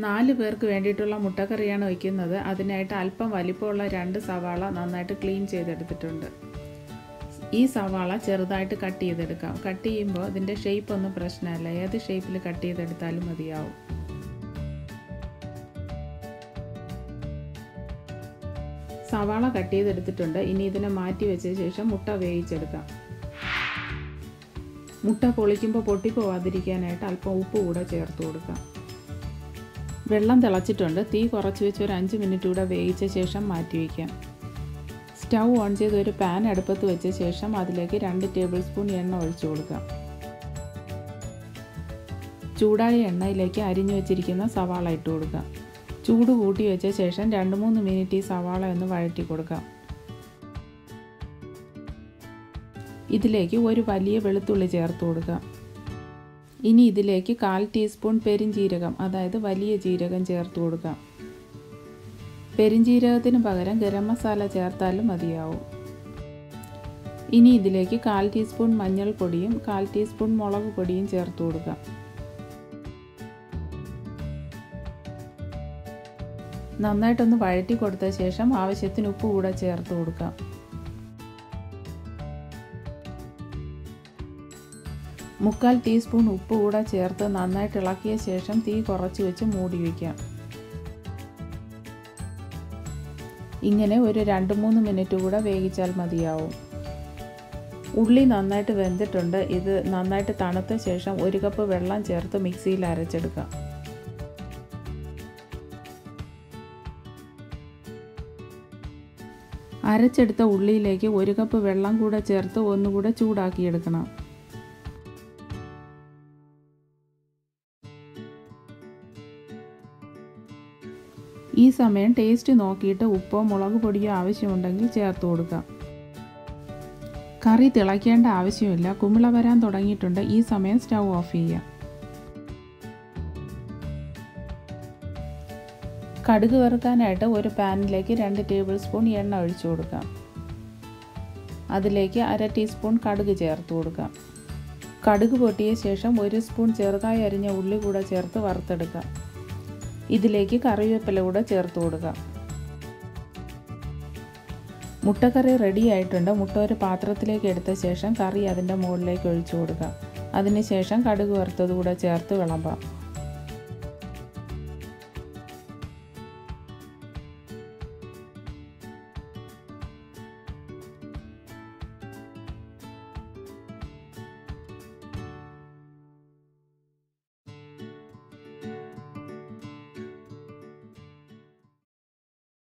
4 പേർക്ക് വേണ്ടിയിട്ടുള്ള മുട്ടക്കറിയാണ് വയ്ക്കുന്നത്. അതിനായിട്ട് അല്പം വലിപ്പമുള്ള 2 സവാള നന്നായിട്ട് ക്ലീൻ ചെയ്തെടുത്തിട്ടുണ്ട്. ഈ സവാള ചെറുതായിട്ട് കട്ട് ചെയ്തെടുക്കാം. കട്ട് ചെയ്യുമ്പോൾ ഇതിൻ്റെ ഷേപ്പ് ഒന്നും പ്രശ്നമല്ല, ഏത് ഷേപ്പിൽ കട്ട് ചെയ്തെടുത്താലും മതിയാവും. സവാള കട്ട് ചെയ്തെടുത്തിട്ടുണ്ട്. ഇനി ഇതിനെ മാറ്റി വെച്ച ശേഷം മുട്ട വേവിച്ചെടുക്കാം. മുട്ട പൊളിക്കുമ്പോൾ പൊട്ടിപ്പോവാതിരിക്കാനായിട്ട് അല്പം ഉപ്പ് കൂടെ ചേർത്ത് കൊടുക്കാം. വെള്ളം തിളച്ചിട്ടുണ്ട്. തീ കുറച്ച് വെച്ച് ഒരു 5 മിനിറ്റ് കൂടെ വേവിച്ച ശേഷം മാറ്റി വയ്ക്കാം. സ്റ്റൗ ഓൺ ചെയ്ത് ഒരു പാൻ അടുപ്പത്ത് വെച്ച ശേഷം അതിലേക്ക് 2 ടേബിൾ സ്പൂൺ എണ്ണ ഒഴിച്ചു കൊടുക്കാം. ചൂടായ എണ്ണയിലേക്ക് അരിഞ്ഞു വെച്ചിരിക്കുന്ന സവാള ഇട്ട് കൊടുക്കാം. ചൂട് കൂട്ടി വെച്ച ശേഷം 2-3 മിനിറ്റ് ഈ സവാള ഒന്ന് വഴറ്റി കൊടുക്കാം. ഇതിലേക്ക് ഒരു വലിയ വെളുത്തുള്ളി ചേർത്ത് കൊടുക്കാം. ഇനി ഇതിലേക്ക് 1/4 ടീസ്പൂൺ പെരിഞ്ജീരകം, അതായത് വലിയ ജീരകം ചേർത്ത് കൊടുക്കാം. പെരിഞ്ജീരകത്തിന് പകരം ഗരം മസാല ചേർത്താലും മതിയാവും. ഇനി ഇതിലേക്ക് 1/4 ടീസ്പൂൺ മഞ്ഞൾപ്പൊടിയും 1/4 ടീസ്പൂൺ മുളക് പൊടിയും ചേർത്ത് കൊടുക്കാം. നന്നായിട്ടൊന്ന് വഴറ്റി കൊടുത്ത ശേഷം ആവശ്യത്തിന് ഉപ്പ് കൂടെ ചേർത്ത് കൊടുക്കാം. മുക്കാൽ ടീസ്പൂൺ ഉപ്പ് കൂടെ ചേർത്ത് നന്നായിട്ട് ഇളക്കിയ ശേഷം തീ കുറച്ച് വെച്ച് മൂടി വയ്ക്കാം. ഇങ്ങനെ ഒരു 2-3 മിനിറ്റ് കൂടെ വേവിച്ചാൽ മതിയാവും. ഉള്ളി നന്നായിട്ട് വെന്തിട്ടുണ്ട്. ഇത് നന്നായിട്ട് തണുത്ത ശേഷം 1 കപ്പ് വെള്ളം ചേർത്ത് മിക്സിയിൽ അരച്ചെടുക്കാം. അരച്ചെടുത്ത ഉള്ളിയിലേക്ക് 1 കപ്പ് വെള്ളം കൂടെ ചേർത്ത് ഒന്നുകൂടെ ചൂടാക്കിയെടുക്കണം. ഈ സമയം ടേസ്റ്റ് നോക്കിയിട്ട് ഉപ്പോ മുളക് പൊടിയോ ആവശ്യമുണ്ടെങ്കിൽ ചേർത്ത് കൊടുക്കാം. കറി തിളയ്ക്കേണ്ട ആവശ്യമില്ല. കുമിള വരാൻ തുടങ്ങിയിട്ടുണ്ട്. ഈ സമയം സ്റ്റൗ ഓഫ് ചെയ്യാം. കടുക് വറുക്കാനായിട്ട് ഒരു പാനിലേക്ക് 2 ടേബിൾ സ്പൂൺ എണ്ണ ഒഴിച്ചു കൊടുക്കാം. അതിലേക്ക് 1/2 ടീസ്പൂൺ കടുക് ചേർത്ത് കൊടുക്കാം. കടുക് പൊട്ടിയ ശേഷം 1 സ്പൂൺ ചെറുതായി അരിഞ്ഞ ഉള്ളി കൂടെ ചേർത്ത് വറുത്തെടുക്കാം. ഇതിലേക്ക് കറിവേപ്പില കൂടെ ചേർത്ത് കൊടുക്കാം. മുട്ടക്കറി റെഡി ആയിട്ടുണ്ട്. മുട്ട ഒരു പാത്രത്തിലേക്ക് എടുത്ത ശേഷം കറി അതിൻ്റെ മുകളിലേക്ക് ഒഴിച്ചു കൊടുക്കാം. അതിനുശേഷം കടുക് വറുത്തത് കൂടെ ചേർത്ത് വിളമ്പാം.